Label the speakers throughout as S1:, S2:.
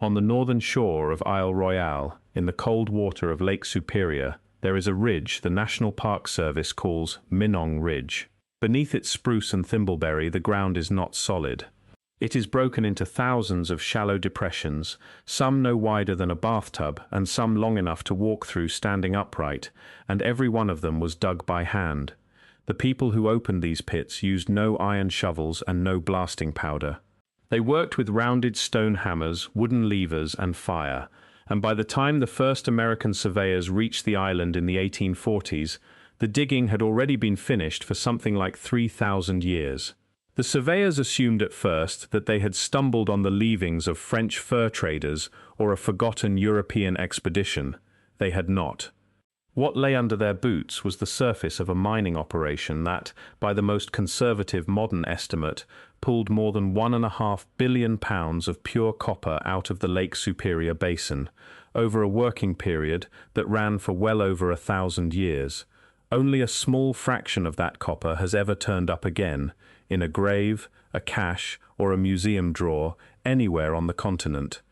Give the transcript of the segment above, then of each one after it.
S1: On the northern shore of Isle Royale, in the cold water of Lake Superior, there is a ridge the National Park Service calls Minong Ridge. Beneath its spruce and thimbleberry, the ground is not solid. It is broken into thousands of shallow depressions, some no wider than a bathtub and some long enough to walk through standing upright, and every one of them was dug by hand. The people who opened these pits used no iron shovels and no blasting powder. They worked with rounded stone hammers, wooden levers, and fire, and by the time the first American surveyors reached the island in the 1840s, the digging had already been finished for something like 3,000 years. The surveyors assumed at first that they had stumbled on the leavings of French fur traders or a forgotten European expedition. They had not. What lay under their boots was the surface of a mining operation that, by the most conservative modern estimate, pulled more than 1.5 billion pounds of pure copper out of the Lake Superior Basin, over a working period that ran for well over 1,000 years. Only a small fraction of that copper has ever turned up again, in a grave, a cache, or a museum drawer, anywhere on the continent.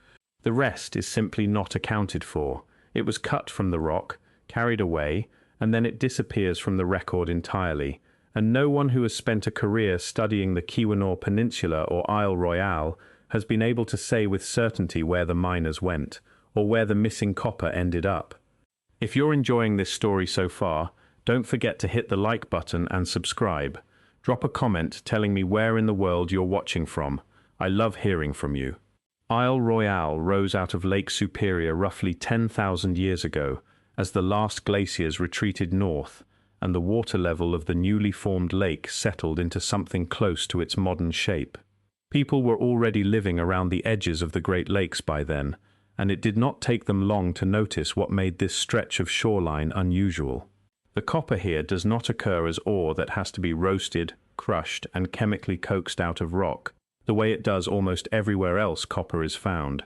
S1: The rest is simply not accounted for. It was cut from the rock, carried away, and then it disappears from the record entirely, and no one who has spent a career studying the Keweenaw Peninsula or Isle Royale has been able to say with certainty where the miners went, or where the missing copper ended up. If you're enjoying this story so far, don't forget to hit the like button and subscribe. Drop a comment telling me where in the world you're watching from. I love hearing from you. Isle Royale rose out of Lake Superior roughly 10,000 years ago, as the last glaciers retreated north, and the water level of the newly formed lake settled into something close to its modern shape. People were already living around the edges of the Great Lakes by then, and it did not take them long to notice what made this stretch of shoreline unusual. The copper here does not occur as ore that has to be roasted, crushed, and chemically coaxed out of rock, the way it does almost everywhere else copper is found.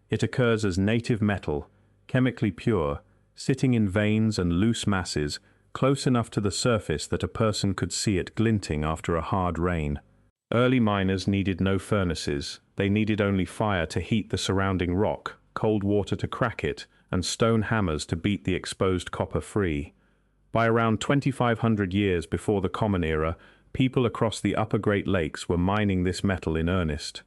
S1: It occurs as native metal, chemically pure, sitting in veins and loose masses, close enough to the surface that a person could see it glinting after a hard rain. Early miners needed no furnaces. They needed only fire to heat the surrounding rock, cold water to crack it, and stone hammers to beat the exposed copper free. By around 2,500 years before the Common Era, people across the upper Great Lakes were mining this metal in earnest.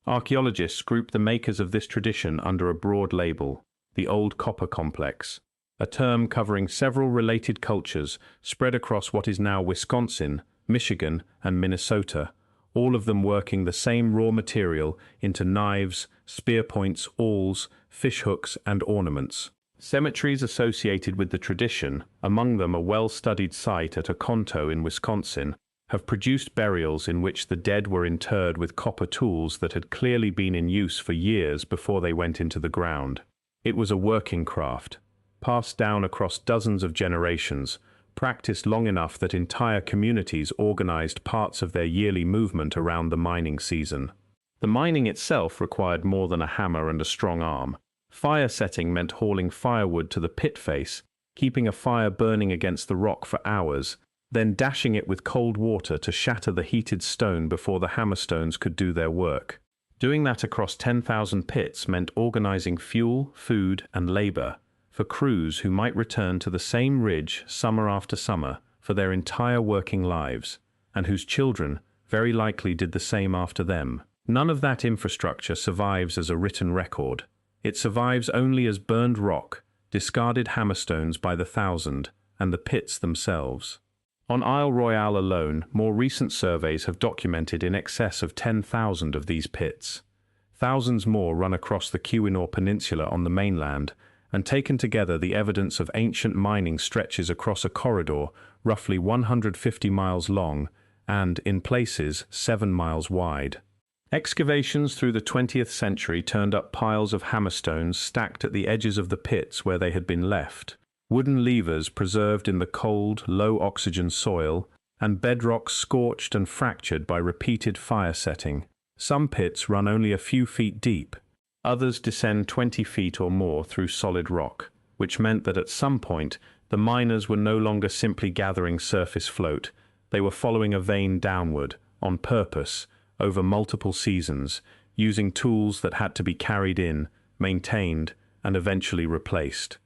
S1: Archaeologists group the makers of this tradition under a broad label, the Old Copper Complex, a term covering several related cultures spread across what is now Wisconsin, Michigan, and Minnesota, all of them working the same raw material into knives, spear points, awls, fish hooks, and ornaments. Cemeteries associated with the tradition, among them a well-studied site at Oconto in Wisconsin, have produced burials in which the dead were interred with copper tools that had clearly been in use for years before they went into the ground. It was a working craft, passed down across dozens of generations, practiced long enough that entire communities organized parts of their yearly movement around the mining season. The mining itself required more than a hammer and a strong arm. Fire setting meant hauling firewood to the pit face, keeping a fire burning against the rock for hours, then dashing it with cold water to shatter the heated stone before the hammerstones could do their work. Doing that across 10,000 pits meant organizing fuel, food, and labor for crews who might return to the same ridge summer after summer for their entire working lives, and whose children very likely did the same after them. None of that infrastructure survives as a written record. It survives only as burned rock, discarded hammerstones by the thousand, and the pits themselves. On Isle Royale alone, more recent surveys have documented in excess of 10,000 of these pits. Thousands more run across the Keweenaw Peninsula on the mainland, and taken together the evidence of ancient mining stretches across a corridor roughly 150 miles long and, in places, 7 miles wide. Excavations through the 20th century turned up piles of hammerstones stacked at the edges of the pits where they had been left, wooden levers preserved in the cold, low-oxygen soil, and bedrock scorched and fractured by repeated fire setting. Some pits run only a few feet deep. Others descend 20 feet or more through solid rock, which meant that at some point the miners were no longer simply gathering surface float. They were following a vein downward, on purpose, over multiple seasons, using tools that had to be carried in, maintained, and eventually replaced.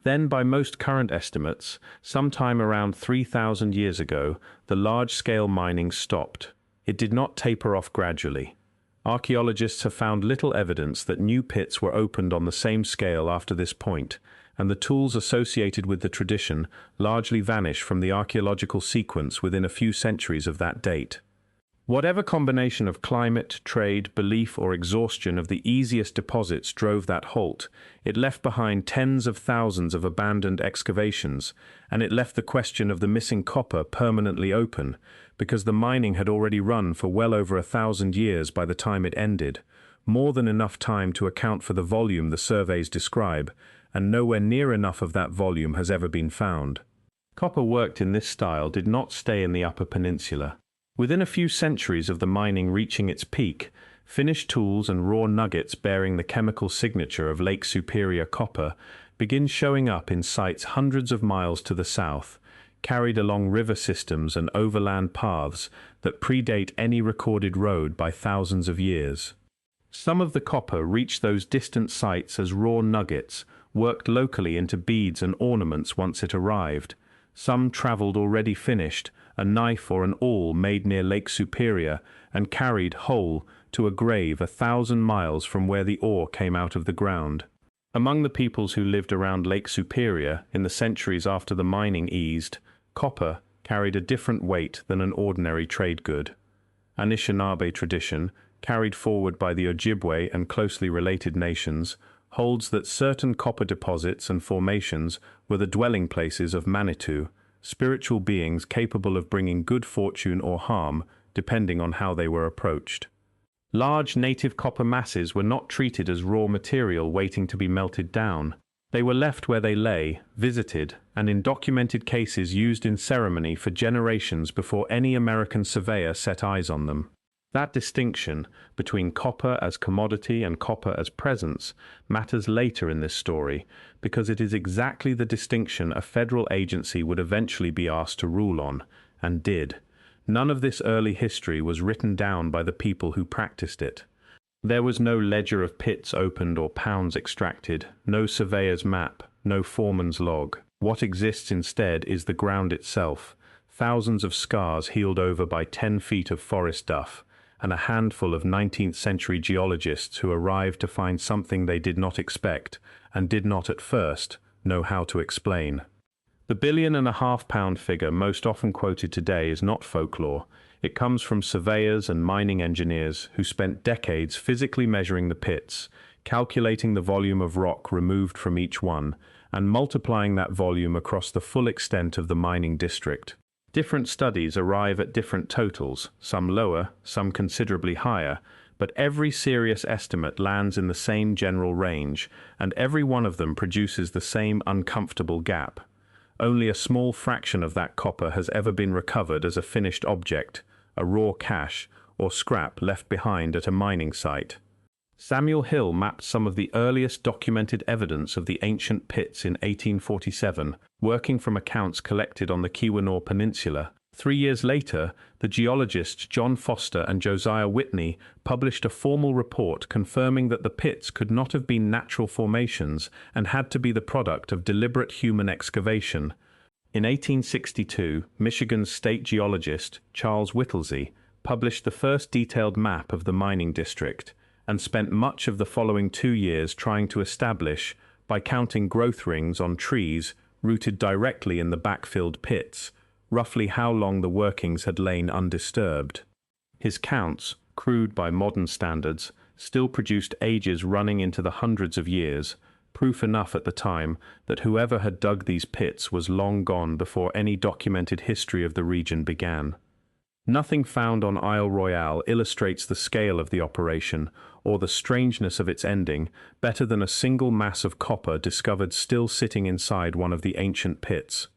S1: Then, by most current estimates, sometime around 3,000 years ago, the large-scale mining stopped. It did not taper off gradually. Archaeologists have found little evidence that new pits were opened on the same scale after this point, and the tools associated with the tradition largely vanish from the archaeological sequence within a few centuries of that date. Whatever combination of climate, trade, belief, or exhaustion of the easiest deposits drove that halt, it left behind tens of thousands of abandoned excavations, and it left the question of the missing copper permanently open, because the mining had already run for well over 1,000 years by the time it ended, more than enough time to account for the volume the surveys describe, and nowhere near enough of that volume has ever been found. Copper worked in this style did not stay in the Upper Peninsula. Within a few centuries of the mining reaching its peak, finished tools and raw nuggets bearing the chemical signature of Lake Superior copper begin showing up in sites hundreds of miles to the south, carried along river systems and overland paths that predate any recorded road by thousands of years. Some of the copper reached those distant sites as raw nuggets, worked locally into beads and ornaments once it arrived. Some traveled already finished, a knife or an awl made near Lake Superior and carried whole to a grave 1,000 miles from where the ore came out of the ground. Among the peoples who lived around Lake Superior in the centuries after the mining eased, copper carried a different weight than an ordinary trade good. Anishinaabe tradition, carried forward by the Ojibwe and closely related nations, holds that certain copper deposits and formations were the dwelling places of Manitou, spiritual beings capable of bringing good fortune or harm, depending on how they were approached. Large native copper masses were not treated as raw material waiting to be melted down. They were left where they lay, visited, and in documented cases used in ceremony for generations before any American surveyor set eyes on them. That distinction between copper as commodity and copper as presence matters later in this story because it is exactly the distinction a federal agency would eventually be asked to rule on, and did. None of this early history was written down by the people who practiced it. There was no ledger of pits opened or pounds extracted, no surveyor's map, no foreman's log. What exists instead is the ground itself, thousands of scars healed over by 10 feet of forest duff, and a handful of 19th century geologists who arrived to find something they did not expect, and did not at first know how to explain. The £1.5 billion figure most often quoted today is not folklore. It comes from surveyors and mining engineers who spent decades physically measuring the pits, calculating the volume of rock removed from each one, and multiplying that volume across the full extent of the mining district. Different studies arrive at different totals, some lower, some considerably higher, but every serious estimate lands in the same general range, and every one of them produces the same uncomfortable gap. Only a small fraction of that copper has ever been recovered as a finished object, a raw cache, or scrap left behind at a mining site. Samuel Hill mapped some of the earliest documented evidence of the ancient pits in 1847, working from accounts collected on the Keweenaw Peninsula. 3 years later, the geologists John Foster and Josiah Whitney published a formal report confirming that the pits could not have been natural formations and had to be the product of deliberate human excavation. In 1862, Michigan's state geologist Charles Whittlesey published the first detailed map of the mining district, and spent much of the following 2 years trying to establish, by counting growth rings on trees rooted directly in the backfilled pits, roughly how long the workings had lain undisturbed. His counts, crude by modern standards, still produced ages running into the hundreds of years, proof enough at the time that whoever had dug these pits was long gone before any documented history of the region began. Nothing found on Isle Royale illustrates the scale of the operation or the strangeness of its ending better than a single mass of copper discovered still sitting inside one of the ancient pits.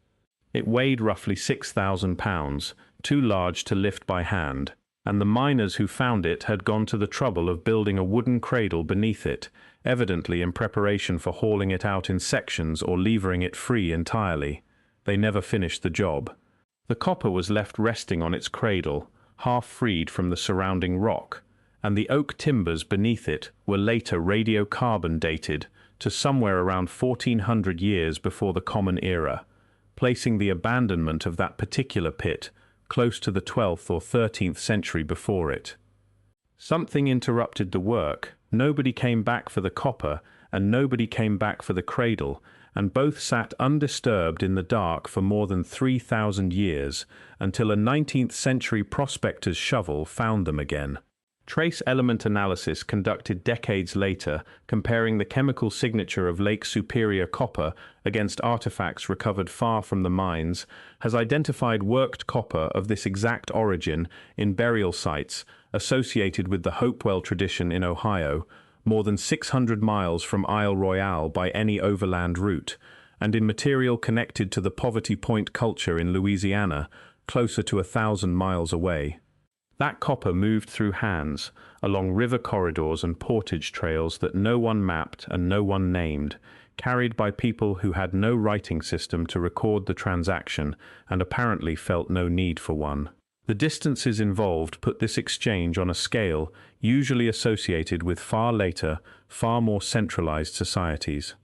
S1: It weighed roughly 6,000 pounds, too large to lift by hand, and the miners who found it had gone to the trouble of building a wooden cradle beneath it, evidently in preparation for hauling it out in sections or levering it free entirely. They never finished the job. The copper was left resting on its cradle, half freed from the surrounding rock, and the oak timbers beneath it were later radiocarbon dated to somewhere around 1400 years before the Common Era, placing the abandonment of that particular pit close to the 12th or 13th century before it. Something interrupted the work. Nobody came back for the copper, and nobody came back for the cradle, and both sat undisturbed in the dark for more than 3,000 years, until a 19th century prospector's shovel found them again. Trace element analysis conducted decades later, comparing the chemical signature of Lake Superior copper against artifacts recovered far from the mines, has identified worked copper of this exact origin in burial sites associated with the Hopewell tradition in Ohio, more than 600 miles from Isle Royale by any overland route, and in material connected to the Poverty Point culture in Louisiana, closer to 1,000 miles away. That copper moved through hands, along river corridors and portage trails that no one mapped and no one named, carried by people who had no writing system to record the transaction and apparently felt no need for one. The distances involved put this exchange on a scale usually associated with far later, far more centralized societies.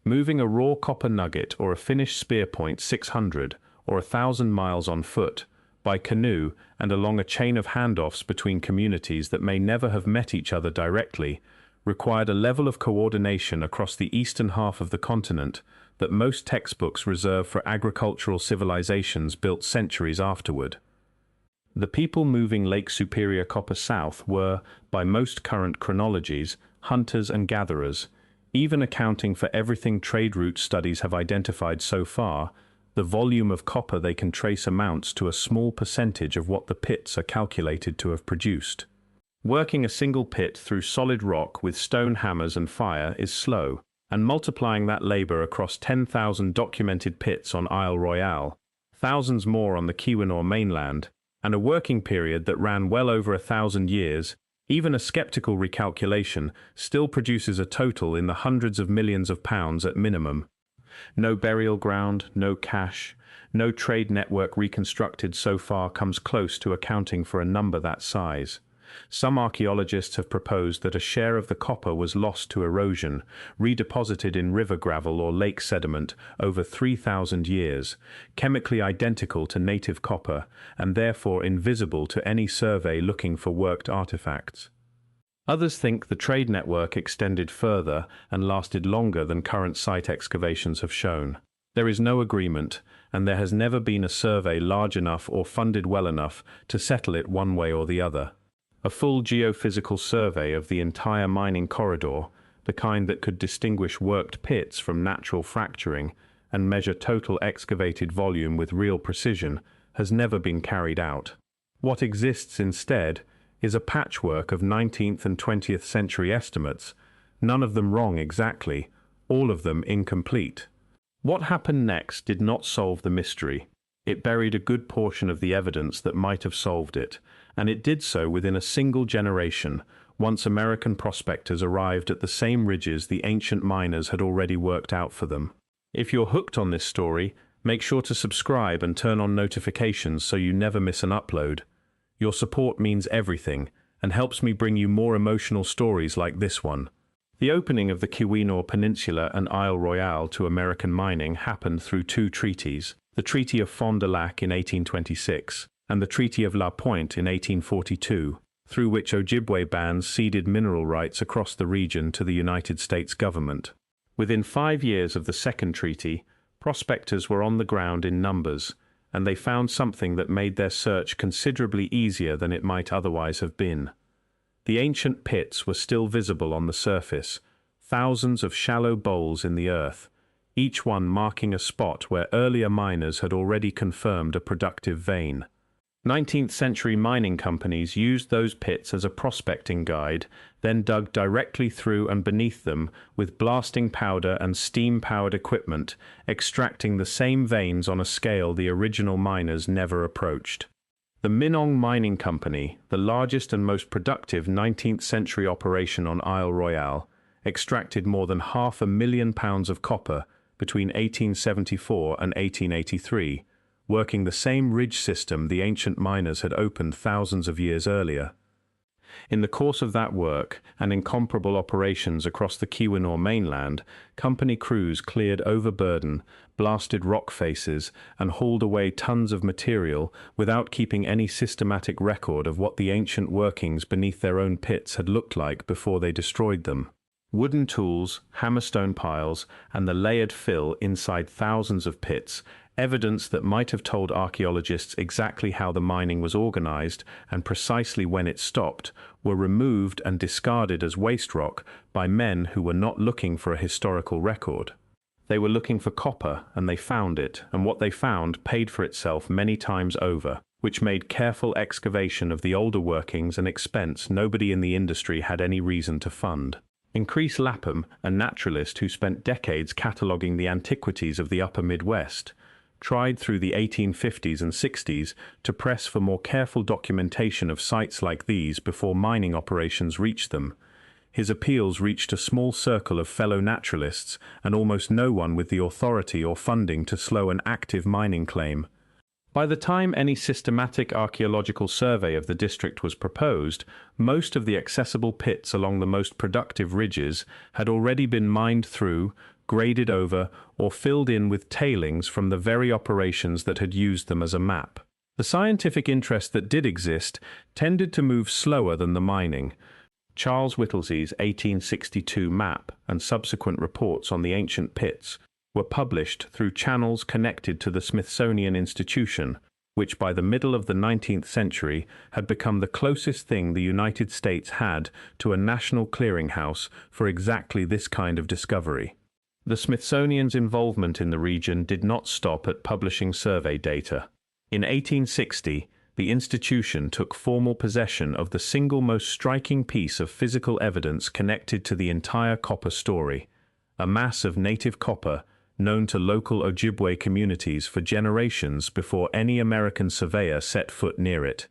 S1: Moving a raw copper nugget or a finished spear point 600 or 1,000 miles on foot, by canoe and along a chain of handoffs between communities that may never have met each other directly, required a level of coordination across the eastern half of the continent that most textbooks reserve for agricultural civilizations built centuries afterward. The people moving Lake Superior copper south were, by most current chronologies, hunters and gatherers. Even accounting for everything trade route studies have identified so far, the volume of copper they can trace amounts to a small percentage of what the pits are calculated to have produced. Working a single pit through solid rock with stone hammers and fire is slow, and multiplying that labor across 10,000 documented pits on Isle Royale, thousands more on the Keweenaw mainland, and a working period that ran well over 1,000 years, even a skeptical recalculation still produces a total in the hundreds of millions of pounds at minimum. No burial ground, no cache, no trade network reconstructed so far comes close to accounting for a number that size. Some archaeologists have proposed that a share of the copper was lost to erosion, redeposited in river gravel or lake sediment over 3,000 years, chemically identical to native copper and therefore invisible to any survey looking for worked artifacts. Others think the trade network extended further and lasted longer than current site excavations have shown. There is no agreement, and there has never been a survey large enough or funded well enough to settle it one way or the other. A full geophysical survey of the entire mining corridor, the kind that could distinguish worked pits from natural fracturing and measure total excavated volume with real precision, has never been carried out. What exists instead is a patchwork of 19th and 20th century estimates, none of them wrong exactly, all of them incomplete. What happened next did not solve the mystery. It buried a good portion of the evidence that might have solved it, and it did so within a single generation, once American prospectors arrived at the same ridges the ancient miners had already worked out for them. If you're hooked on this story, make sure to subscribe and turn on notifications so you never miss an upload. Your support means everything and helps me bring you more emotional stories like this one. The opening of the Keweenaw Peninsula and Isle Royale to American mining happened through two treaties, the Treaty of Fond du Lac in 1826 and the Treaty of La Pointe in 1842, through which Ojibwe bands ceded mineral rights across the region to the United States government. Within 5 years of the second treaty, prospectors were on the ground in numbers, and they found something that made their search considerably easier than it might otherwise have been. The ancient pits were still visible on the surface, thousands of shallow bowls in the earth, each one marking a spot where earlier miners had already confirmed a productive vein. 19th century mining companies used those pits as a prospecting guide, then dug directly through and beneath them with blasting powder and steam-powered equipment, extracting the same veins on a scale the original miners never approached. The Minong Mining Company, the largest and most productive 19th century operation on Isle Royale, extracted more than 500,000 pounds of copper between 1874 and 1883, working the same ridge system the ancient miners had opened thousands of years earlier. In the course of that work and in comparable operations across the Keweenaw mainland, company crews cleared overburden, blasted rock faces, and hauled away tons of material without keeping any systematic record of what the ancient workings beneath their own pits had looked like before they destroyed them. Wooden tools, hammerstone piles, and the layered fill inside thousands of pits, evidence that might have told archaeologists exactly how the mining was organized and precisely when it stopped, were removed and discarded as waste rock by men who were not looking for a historical record. They were looking for copper, and they found it, and what they found paid for itself many times over, which made careful excavation of the older workings an expense nobody in the industry had any reason to fund. Increase Lapham, a naturalist who spent decades cataloguing the antiquities of the upper Midwest, tried through the 1850s and 60s to press for more careful documentation of sites like these before mining operations reached them. His appeals reached a small circle of fellow naturalists and almost no one with the authority or funding to slow an active mining claim. By the time any systematic archaeological survey of the district was proposed, most of the accessible pits along the most productive ridges had already been mined through, graded over, or filled in with tailings from the very operations that had used them as a map. The scientific interest that did exist tended to move slower than the mining. Charles Whittlesey's 1862 map and subsequent reports on the ancient pits were published through channels connected to the Smithsonian Institution, which by the middle of the 19th century had become the closest thing the United States had to a national clearinghouse for exactly this kind of discovery. The Smithsonian's involvement in the region did not stop at publishing survey data. In 1860, the institution took formal possession of the single most striking piece of physical evidence connected to the entire copper story, a mass of native copper known to local Ojibwe communities for generations before any American surveyor set foot near it.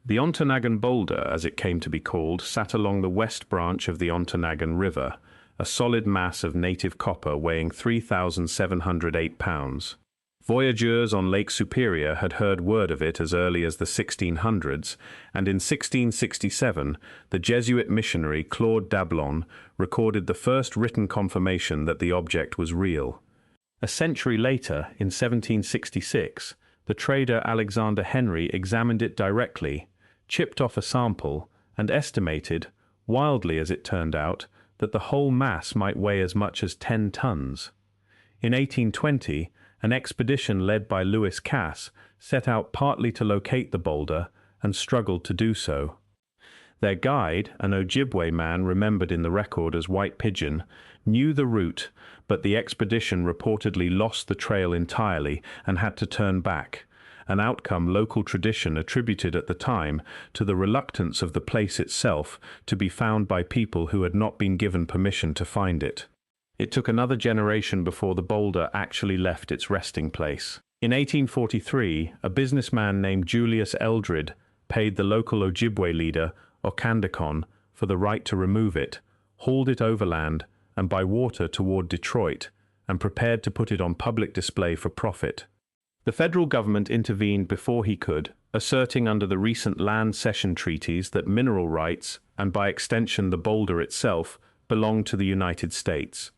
S1: The Ontonagon Boulder, as it came to be called, sat along the west branch of the Ontonagon River, a solid mass of native copper weighing 3,708 pounds. Voyageurs on Lake Superior had heard word of it as early as the 1600s, and in 1667, the Jesuit missionary Claude Dablon recorded the first written confirmation that the object was real. A century later, in 1766, the trader Alexander Henry examined it directly, chipped off a sample, and estimated, wildly as it turned out, that the whole mass might weigh as much as 10 tons. In 1820, an expedition led by Lewis Cass set out partly to locate the boulder and struggled to do so. Their guide, an Ojibwe man remembered in the record as White Pigeon, knew the route, but the expedition reportedly lost the trail entirely and had to turn back, an outcome local tradition attributed at the time to the reluctance of the place itself to be found by people who had not been given permission to find it. It took another generation before the boulder actually left its resting place. In 1843, a businessman named Julius Eldred paid the local Ojibwe leader, Okandakon, for the right to remove it, hauled it overland and by water toward Detroit, and prepared to put it on public display for profit. The federal government intervened before he could, asserting under the recent land cession treaties that mineral rights, and by extension the boulder itself, belonged to the United States.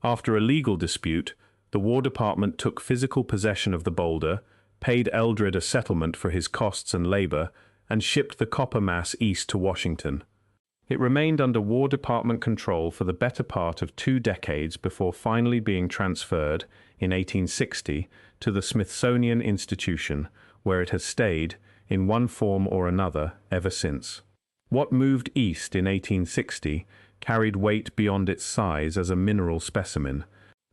S1: After a legal dispute, the War Department took physical possession of the boulder, paid Eldred a settlement for his costs and labor, and shipped the copper mass east to Washington. It remained under War Department control for the better part of 2 decades before finally being transferred, in 1860, to the Smithsonian Institution, where it has stayed, in one form or another, ever since. What moved east in 1860 carried weight beyond its size as a mineral specimen.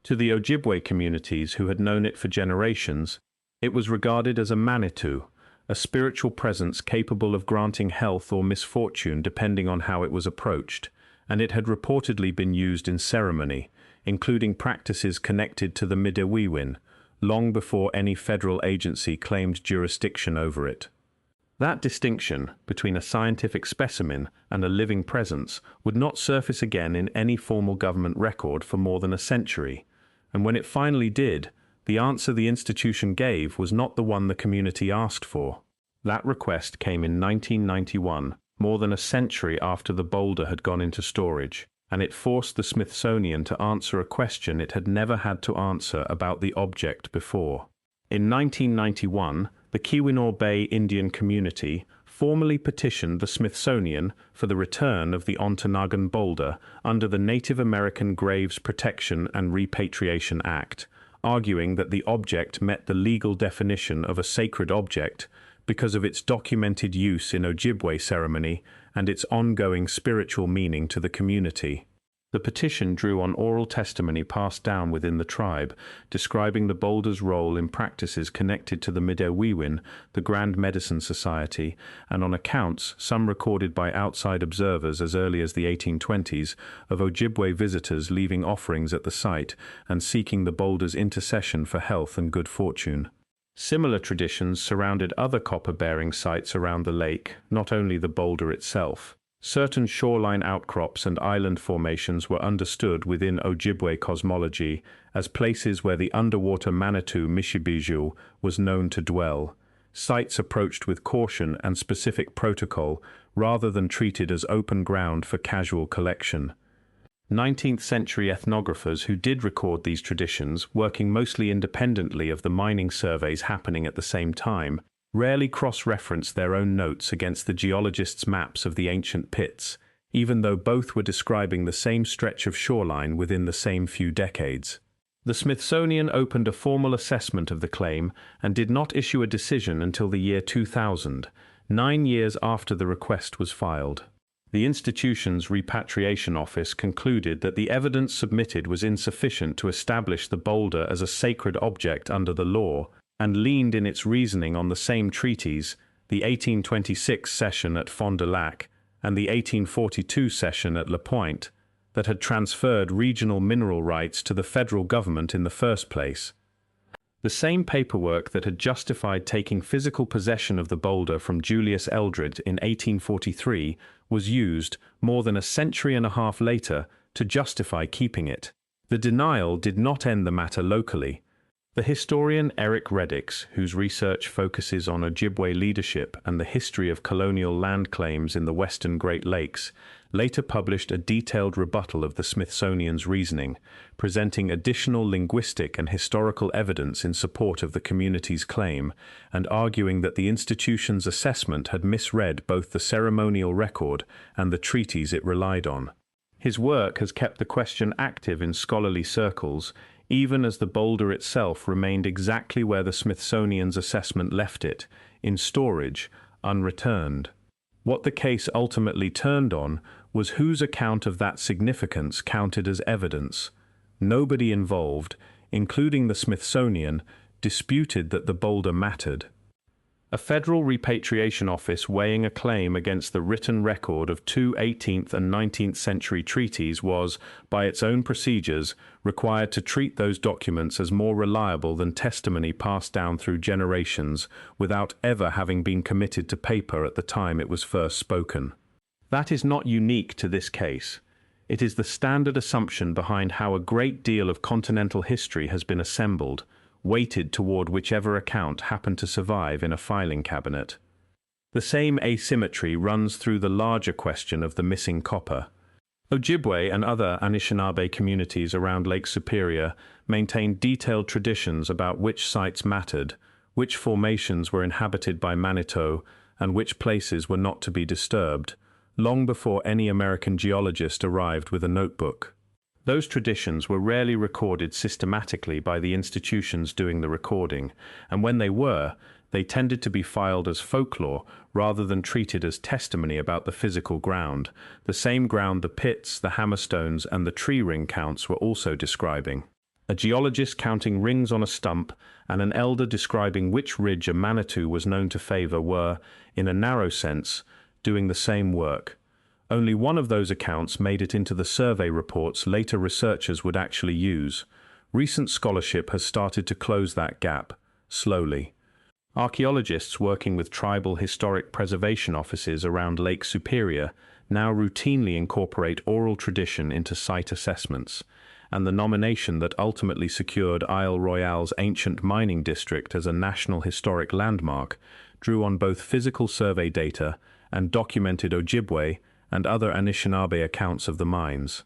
S1: To the Ojibwe communities who had known it for generations, it was regarded as a Manitou, a spiritual presence capable of granting health or misfortune depending on how it was approached, and it had reportedly been used in ceremony, including practices connected to the Midewiwin, long before any federal agency claimed jurisdiction over it. That distinction between a scientific specimen and a living presence would not surface again in any formal government record for more than a century, and when it finally did, the answer the institution gave was not the one the community asked for. That request came in 1991, more than a century after the boulder had gone into storage, and it forced the Smithsonian to answer a question it had never had to answer about the object before. In 1991, the Keweenaw Bay Indian community formally petitioned the Smithsonian for the return of the Ontonagon Boulder under the Native American Graves Protection and Repatriation Act, arguing that the object met the legal definition of a sacred object because of its documented use in Ojibwe ceremony and its ongoing spiritual meaning to the community. The petition drew on oral testimony passed down within the tribe, describing the boulder's role in practices connected to the Midewiwin, the Grand Medicine Society, and on accounts, some recorded by outside observers as early as the 1820s, of Ojibwe visitors leaving offerings at the site and seeking the boulder's intercession for health and good fortune. Similar traditions surrounded other copper-bearing sites around the lake, not only the boulder itself. Certain shoreline outcrops and island formations were understood within Ojibwe cosmology as places where the underwater Manitou Mishibiju was known to dwell, sites approached with caution and specific protocol rather than treated as open ground for casual collection. 19th-century ethnographers who did record these traditions, working mostly independently of the mining surveys happening at the same time, rarely cross-referenced their own notes against the geologists' maps of the ancient pits, even though both were describing the same stretch of shoreline within the same few decades. The Smithsonian opened a formal assessment of the claim and did not issue a decision until the year 2000, 9 years after the request was filed. The institution's Repatriation Office concluded that the evidence submitted was insufficient to establish the boulder as a sacred object under the law, and leaned in its reasoning on the same treaties, the 1826 session at Fond du Lac and the 1842 session at La Pointe, that had transferred regional mineral rights to the federal government in the first place. The same paperwork that had justified taking physical possession of the boulder from Julius Eldred in 1843 was used, more than a century and a half later, to justify keeping it. The denial did not end the matter locally. The historian Eric Reddix, whose research focuses on Ojibwe leadership and the history of colonial land claims in the western Great Lakes, later published a detailed rebuttal of the Smithsonian's reasoning, presenting additional linguistic and historical evidence in support of the community's claim, and arguing that the institution's assessment had misread both the ceremonial record and the treaties it relied on. His work has kept the question active in scholarly circles, even as the boulder itself remained exactly where the Smithsonian's assessment left it, in storage, unreturned. What the case ultimately turned on was whose account of that significance counted as evidence. Nobody involved, including the Smithsonian, disputed that the boulder mattered. A federal repatriation office weighing a claim against the written record of two 18th and 19th century treaties was, by its own procedures, required to treat those documents as more reliable than testimony passed down through generations without ever having been committed to paper at the time it was first spoken. That is not unique to this case. It is the standard assumption behind how a great deal of continental history has been assembled, weighted toward whichever account happened to survive in a filing cabinet. The same asymmetry runs through the larger question of the missing copper. Ojibwe and other Anishinaabe communities around Lake Superior maintain detailed traditions about which sites mattered, which formations were inhabited by Manitou, and which places were not to be disturbed, long before any American geologist arrived with a notebook. Those traditions were rarely recorded systematically by the institutions doing the recording, and when they were, they tended to be filed as folklore rather than treated as testimony about the physical ground, the same ground the pits, the hammerstones, and the tree ring counts were also describing. A geologist counting rings on a stump and an elder describing which ridge a Manitou was known to favor were, in a narrow sense, doing the same work. Only one of those accounts made it into the survey reports later researchers would actually use. Recent scholarship has started to close that gap, slowly. Archaeologists working with tribal historic preservation offices around Lake Superior now routinely incorporate oral tradition into site assessments, and the nomination that ultimately secured Isle Royale's ancient mining district as a National Historic Landmark drew on both physical survey data and documented Ojibwe and other Anishinaabe accounts of the mines.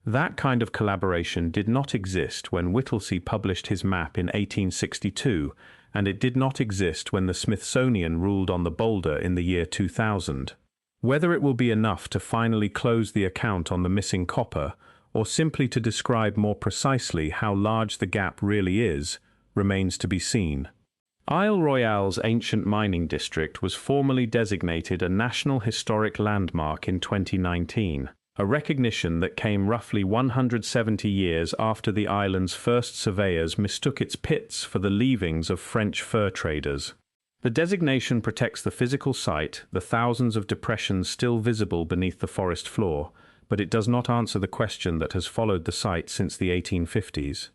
S1: That kind of collaboration did not exist when Whittlesey published his map in 1862, and it did not exist when the Smithsonian ruled on the boulder in the year 2000. Whether it will be enough to finally close the account on the missing copper, or simply to describe more precisely how large the gap really is, remains to be seen. Isle Royale's ancient mining district was formally designated a National Historic Landmark in 2019, a recognition that came roughly 170 years after the island's first surveyors mistook its pits for the leavings of French fur traders. The designation protects the physical site, the thousands of depressions still visible beneath the forest floor, but it does not answer the question that has followed the site since the 1850s.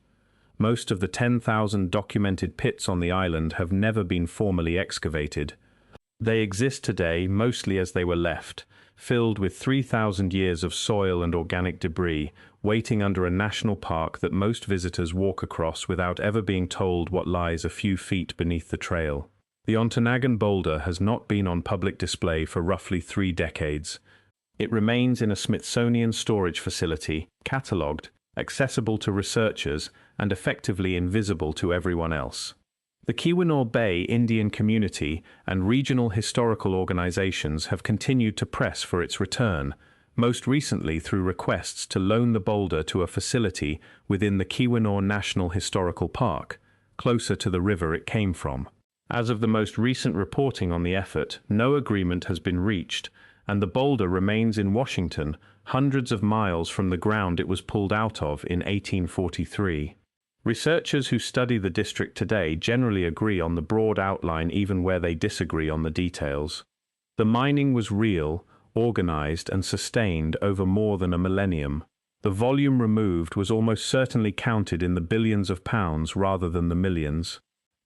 S1: Most of the 10,000 documented pits on the island have never been formally excavated. They exist today mostly as they were left, filled with 3,000 years of soil and organic debris, waiting under a national park that most visitors walk across without ever being told what lies a few feet beneath the trail. The Ontonagon Boulder has not been on public display for roughly 3 decades. It remains in a Smithsonian storage facility, catalogued, accessible to researchers, and effectively invisible to everyone else. The Keweenaw Bay Indian community and regional historical organizations have continued to press for its return, most recently through requests to loan the boulder to a facility within the Keweenaw National Historical Park, closer to the river it came from. As of the most recent reporting on the effort, no agreement has been reached, and the boulder remains in Washington, hundreds of miles from the ground it was pulled out of in 1843. Researchers who study the district today generally agree on the broad outline even where they disagree on the details. The mining was real, organized and sustained over more than a millennium. The volume removed was almost certainly counted in the billions of pounds rather than the millions.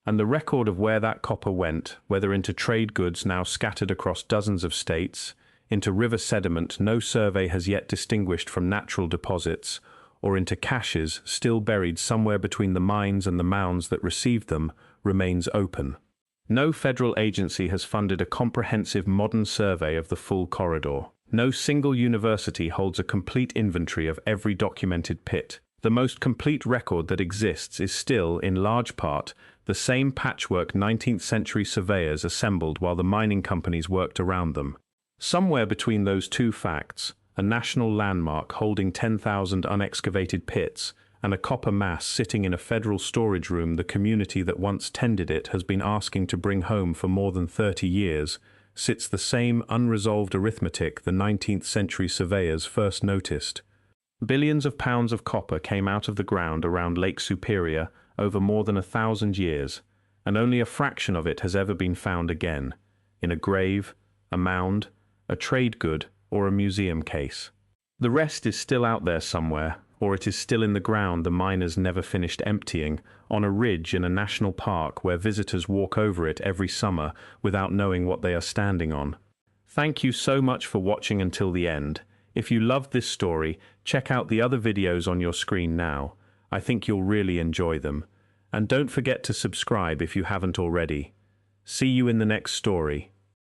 S1: And the record of where that copper went, whether into trade goods now scattered across dozens of states, into river sediment no survey has yet distinguished from natural deposits, or into caches still buried somewhere between the mines and the mounds that received them, remains open. No federal agency has funded a comprehensive modern survey of the full corridor. No single university holds a complete inventory of every documented pit. The most complete record that exists is still, in large part, the same patchwork 19th century surveyors assembled while the mining companies worked around them. Somewhere between those two facts, a national landmark holding 10,000 unexcavated pits, and a copper mass sitting in a federal storage room the community that once tended it has been asking to bring home for more than 30 years, sits the same unresolved arithmetic the 19th century surveyors first noticed. Billions of pounds of copper came out of the ground around Lake Superior over more than 1,000 years, and only a fraction of it has ever been found again, in a grave, a mound, a trade good, or a museum case. The rest is still out there somewhere, or it is still in the ground the miners never finished emptying, on a ridge in a national park where visitors walk over it every summer without knowing what they are standing on. Thank you so much for watching until the end. If you loved this story, check out the other videos on your screen now. I think you'll really enjoy them. And don't forget to subscribe if you haven't already. See you in the next story.